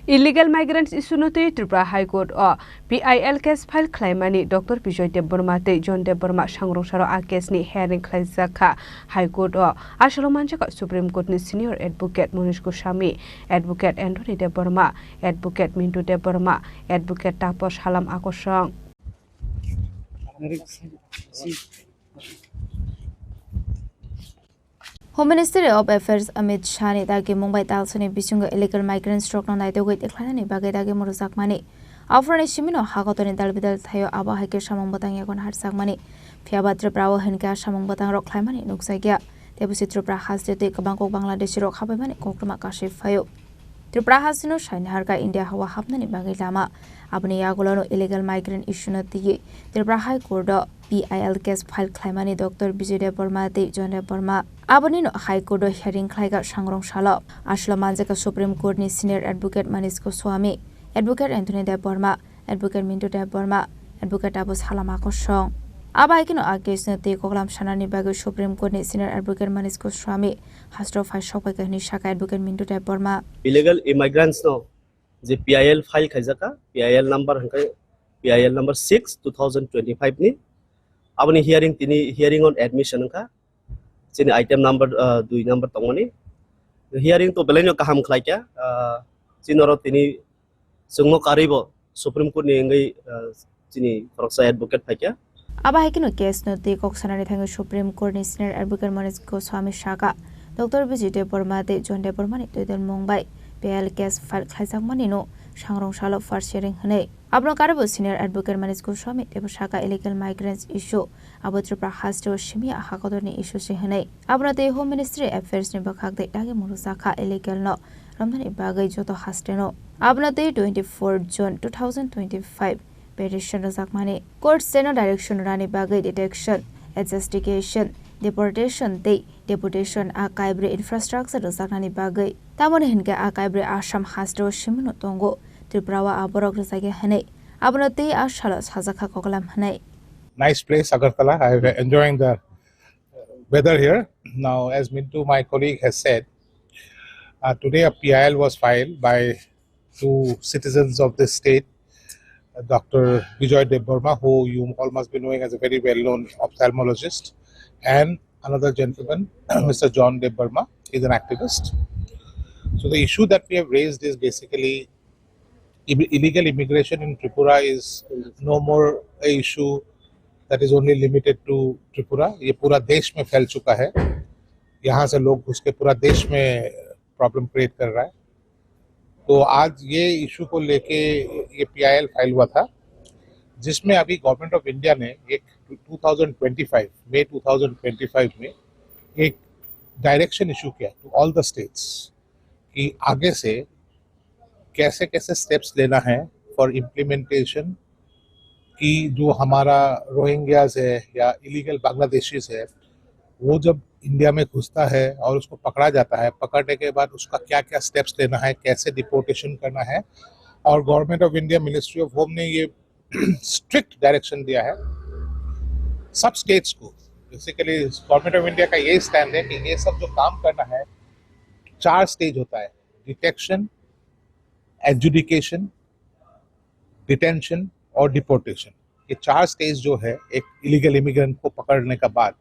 Illegal migrants isunote Tripura High Court or PIL case file claimani Dr. Bijoy Deborma te John Deborma Shangrong Sharo a case ni hearing khlaijakha High Court or Ashalomanjaka Supreme Court ni Senior Advocate Munish Goswami, Advocate Anthony Deborma, Advocate Mintu Deborma, Advocate Tapos Halam Khorang. Home Minister of Affairs Amit Shah ne dagi Mumbai talsani bichunga illegal migrants stroke na daito goi dekhlana ni bagai dagi murusak mani afrani shimino hagotoni dalbidal thayo aba haike samang batang yakon harsak mani phiabatra prawo henka samang batang rok khlaimani nuksagya tebusi Tripura hasjete kabangkok Bangladesh rok habai mani kokrama kashif phayo Tripura hasino shaini harka India hawa hapnani bagai lama abni yagolano illegal migrant issue na tigi Tripura High Court PIL case file claimani Dr. Bijoy Deborma te John Deborma aboni no High Court hearing khlaiga sangrong shala ashla manjaka Supreme Court ni Senior Advocate Manish Goswami, Advocate Anthony Deborma, Advocate Mintu Deborma, Advocate Tapos Halam Khorang abai kino a case no te koklam shanani bagai Supreme Court ni Senior Advocate Manish Goswami hastro file shokai kahni shaka Advocate Mintu Deborma illegal immigrants no je PIL file khlaijakha PIL number hankai PIL number 6 2025 ni aboni hearing on admission ka Chini item number 2 number tongoni hearing to belenyo kaham khlaikya chinoro tini sungmo karibo Supreme Court ni ngai chini Khorang advocate phaikya aba hekino case no te koksanani thango Supreme Court ni Senior Advocate Manish Goswami shaka Dr. Bijoy Deborma te John Deborma ni toidel Mumbai PIL case file khlaijak mani no sangrong salo first hearing hne abno karabo Senior Advocate Manish Goswami te shaka illegal migrants issue abo Tripura hasjo shimi hakodoni issue se hne abno te Home Ministry Affairs ni bakhak de dage murusakha illegal no ramdani bagai joto hasteno abno te 24 June 2025 petition razak mani court seno direction rani bagai detection adjudication deportation te deportation archive infrastructure razaknani bagai tamon hinga archive Assam hasdo shimno tongo Tripura wa aborok razage hne abno te ashala sajakha koklam hne. Nice place, Agartala. I'm enjoying the weather here. Now, as Mintu, my colleague, has said, today a PIL was filed by two citizens of this state, Dr. Bijoy Deborma, who you all must be knowing as a very well-known ophthalmologist, and another gentleman, Mr. John Deborma, is an activist. So the issue that we have raised is basically illegal immigration in Tripura is no more an issue that is only limited to Tripura. ये पूरा देश में फैल चुका है. यहाँ से लोग घुस के पूरा देश में प्रॉब्लम क्रिएट कर रहा है. तो आज ये इशू को लेके ये PIL फाइल हुआ था, जिसमें अभी गवर्नमेंट ऑफ इंडिया ने एक 2025 मई 2025 में एक डायरेक्शन इशू किया टू ऑल द स्टेट्स कि आगे से कैसे कैसे स्टेप्स लेना है फॉर इम्प्लीमेंटेशन कि जो हमारा रोहिंग्याज है या इलीगल बांग्लादेशीज है वो जब इंडिया में घुसता है और उसको पकड़ा जाता है, पकड़ने के बाद उसका क्या क्या स्टेप्स लेना है, कैसे डिपोर्टेशन करना है. और government of India ministry of home ने ये स्ट्रिक्ट डायरेक्शन दिया है सब स्टेट्स को. बेसिकली गवर्नमेंट ऑफ इंडिया का ये स्टैंड है कि ये सब जो काम करना है 4 स्टेज होता है: डिटेक्शन, एडजुडिकेशन, डिटेंशन और डिपोर्टेशन. ये 4 स्टेज जो है एक इलीगल इमिग्रेंट को पकड़ने का बाद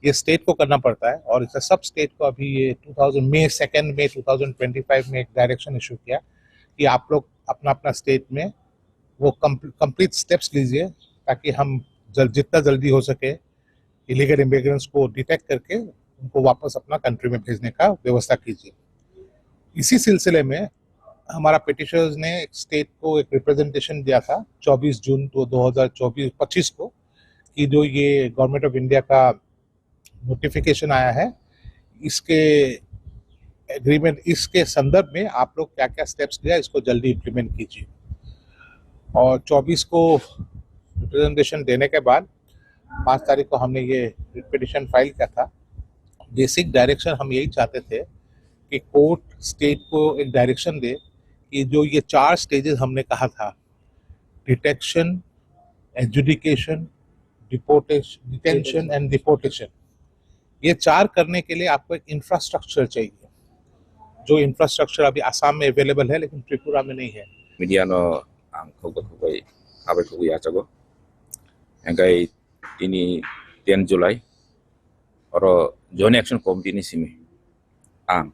ये स्टेट को करना पड़ता है. और इसे सब स्टेट को अभी ये 2 मई 2025 में एक डायरेक्शन इशू किया कि आप लोग अपना अपना स्टेट में वो कंप्लीट स्टेप्स लीजिए ताकि हम जितना जल्दी हो सके इलीगल इमिग्रेंट्स को डिटेक्ट करके उनको वापस अपना कंट्री में भेजने का व्यवस्था कीजिए. इसी सिलसिले में हमारा पिटिशनर्स ने एक स्टेट को एक रिप्रेजेंटेशन दिया था 24 जून 2025 को कि जो ये गवर्नमेंट ऑफ इंडिया का नोटिफिकेशन आया है इसके एग्रीमेंट इसके संदर्भ में आप लोग क्या क्या स्टेप्स लिया इसको जल्दी इम्प्लीमेंट कीजिए. और 24 को रिप्रेजेंटेशन देने के बाद 5 तारीख को हमने ये पिटिशन फाइल किया था. बेसिक डायरेक्शन हम यही चाहते थे कि कोर्ट स्टेट को एक डायरेक्शन दे कि जो ये 4 स्टेजेस हमने कहा था, detection, adjudication, deportation, detention and deportation, ये 4 करने के लिए आपको एक इंफ्रास्ट्रक्चर चाहिए. जो इंफ्रास्ट्रक्चर अभी असम में अवेलेबल है लेकिन त्रिपुरा में नहीं है. Media no ang kau ya jago. Engkai ini 10 Julai oro Joint Action Committee ni simi ang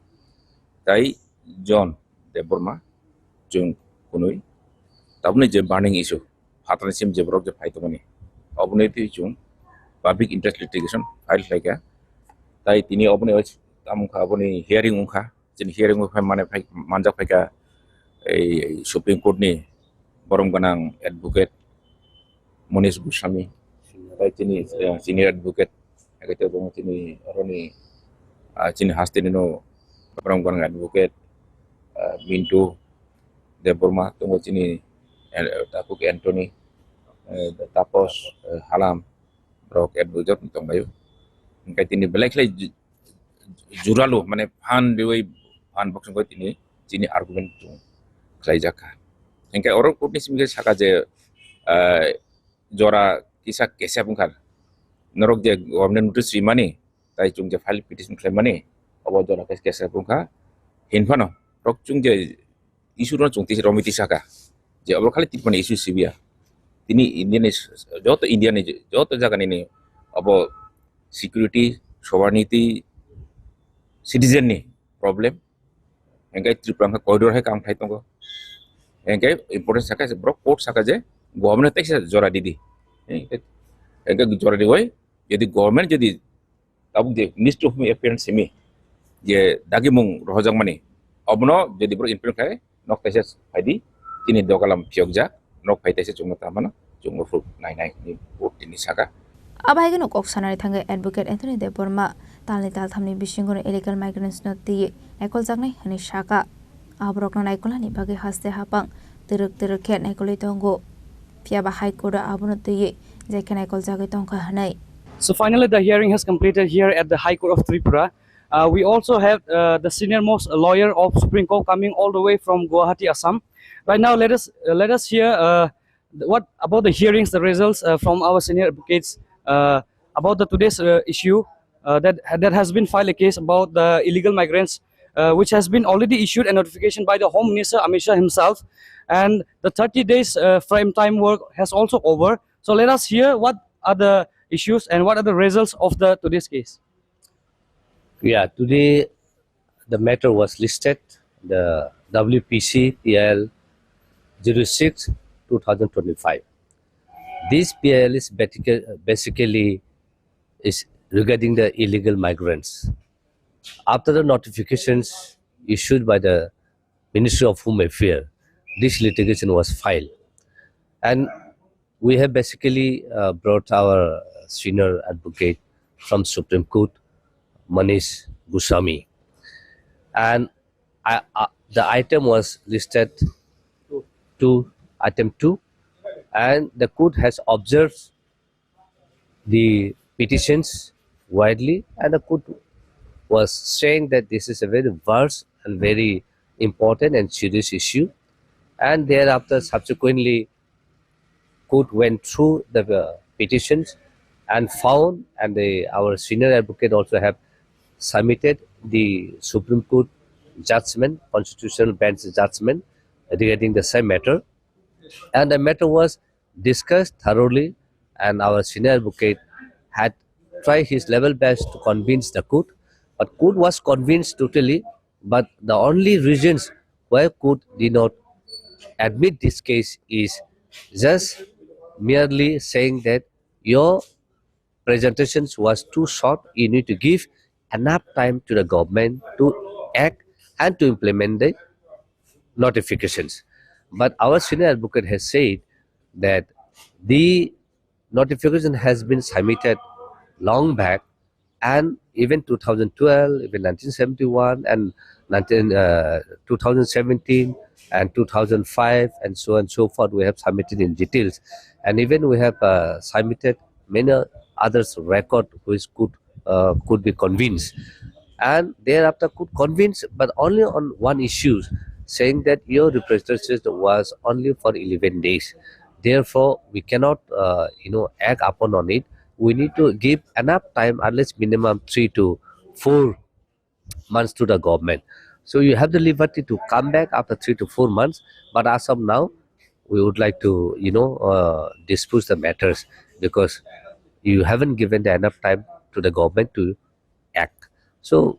tai John de Burma jung kunui tabne je burning issue hatan sim je brok je phai to mani obne ti jung public interest litigation file laika tai tini obne tam kha obne hearing ungkha jin hearing ungkha mane phai manjak phai ka ei Supreme Court ni borom ganang advocate Monish Goswami tai tini senior advocate agate bong tini oroni Chini hastino borom ganang advocate Mintu de Burma tunggu Chini takuk Anthony tapos halam brok advocate tong bayu kai tini belai klai juralu mane phan deui phan box ko tini Chini argument tung khlaijakha engkai orang kutni simge saka je jora kisa kesa bungkar norok je government notice rimani tai chung je file petition claim mani obo jora kesa bungka hinfano rok chung je issue ron chung ti romiti saka je obo khali tipone issue sibia tini Indian joto Indian joto jaga ni obo security sovereignty citizen ni problem engkai Tripura ka corridor hai kam khai tongo engkai important saka brok court saka je government tek jora didi engkai jora di hoy jadi government jadi tabuk de ministry of appearance semi je dagi mung rohojang mani obno jadi bro imprint khai nok tese phaidi tini dokalam phiokja nok phai tese chungta mana chungfu nai ni court tini saka Abhai no kok sanari thangai advocate Anthony de Burma talni tal thamni bisingor illegal migrants no ti ekol jangnai hani shaka abrok na naikolani bagi haste hapang teruk khet naikoli tongo piaba high court abono ti jekan ekol jagai tongka hanai. So finally the hearing has completed here at the High Court of Tripura. We also have the senior most lawyer of Supreme Court coming all the way from Guwahati, Assam. Right now let us hear what about the hearings, the results from our senior advocates about the today's issue that has been filed a case about the illegal migrants, which has been already issued a notification by the Home Minister Amit Shah himself, and the 30 days frame time work has also over. So let us hear what are the issues and what are the results of the today's case. Yeah, today the matter was listed, the WPC PIL 06 2025. This PIL is basically is regarding the illegal migrants. After the notifications issued by the Ministry of Home Affairs, this litigation was filed. And we have basically brought our senior advocate from Supreme Court, Monish Goswami. And the item was listed to item 2, and the court has observed the petitions widely, and the court was saying that this is a very vast and very important and serious issue. And thereafter, subsequently, court went through the petitions and found, and our senior advocate also have submitted the Supreme Court judgment, constitutional bench judgment regarding the same matter. And the matter was discussed thoroughly, and our senior advocate had tried his level best to convince the court, but court was convinced totally. But the only reasons why court did not admit this case is just merely saying that your presentations was too short. You need to give enough time to the government to act and to implement the notifications. But our senior advocate has said that the notification has been submitted long back, and even 2012, even 1971, and 2017, and 2005, and so on and so forth, we have submitted in details. And even we have submitted many others record which could be convinced. And thereafter could convince, but only on one issue, saying that your representation was only for 11 days. Therefore, we cannot, act upon on it. We need to give enough time, at least minimum 3 to 4 months to the government. So you have the liberty to come back after 3 to 4 months. But as of now, we would like to, dispose the matters because you haven't given the enough time to the government to act. So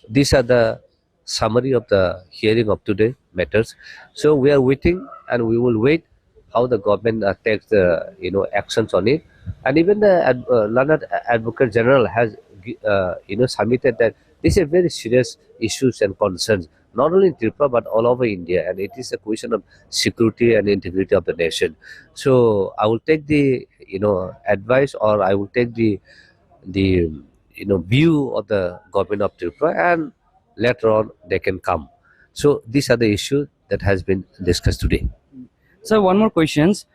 these are the summary of the hearing of today matters. So we are waiting, and we will wait how the government takes the actions on it. And even the learned advocate general has submitted that these are very serious issues and concerns, not only in Tripura but all over India, and it is a question of security and integrity of the nation. So I will take the advice, or I will take the view of the government of Tripura, and later on they can come. So these are the issues that has been discussed today. So one more questions.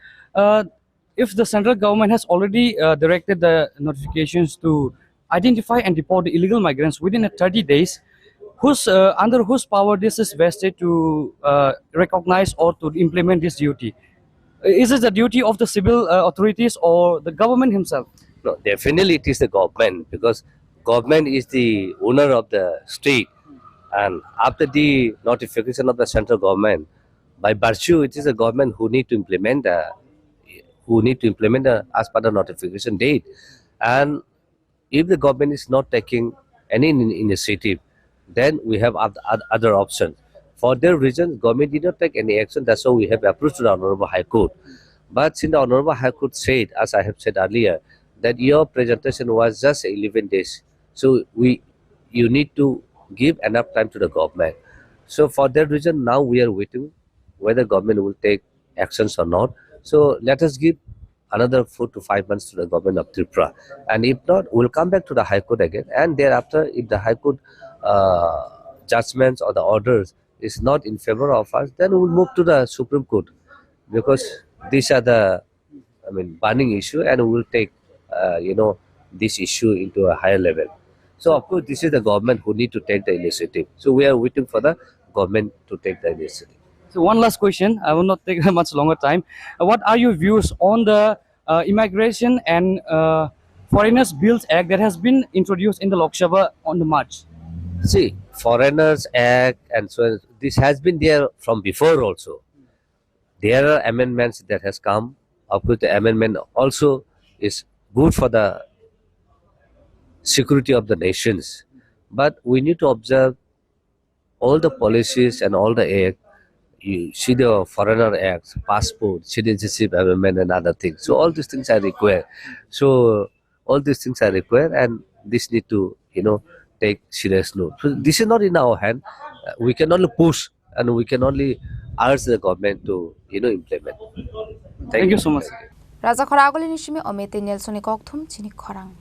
If the central government has already directed the notifications to identify and deport the illegal migrants within 30 days, under whose power this is vested to recognize or to implement this duty? Is it the duty of the civil authorities or the government himself? No, definitely it is the government, because government is the owner of the state, and after the notification of the central government, by virtue it is the government who need to implement as per the notification date. And if the government is not taking any initiative, then we have other options. For their reasons, government did not take any action. That's why we have approached the Honorable High Court. But since the Honorable High Court said, as I have said earlier, that your presentation was just 11 days. So you need to give enough time to the government. So for that reason, now we are waiting whether government will take actions or not. So let us give another 4 to 5 months to the government of Tripura. And if not, we'll come back to the High Court again. And thereafter, if the High Court judgments or the orders is not in favor of us, then we'll move to the Supreme Court, because these are the burning issue, and we will take this issue into a higher level. So of course, this is the government who need to take the initiative. So we are waiting for the government to take the initiative. So one last question. I will not take much longer time. What are your views on the Immigration and Foreigners Bills Act that has been introduced in the Lok Sabha on the March? See, Foreigners Act and so on, this has been there from before also. There are amendments that has come. Of course, the amendment also is good for the security of the nations. But we need to observe all the policies and all the acts. You see the Foreigner Acts, passport, citizenship amendment, and other things. So all these things are required. And this need to take serious note. So this is not in our hand. We can only push, and we can only urge the government to implement. Thank you so much. Raja Khoragoli nishimi omete Nelsoni kokthum Chini Khorang.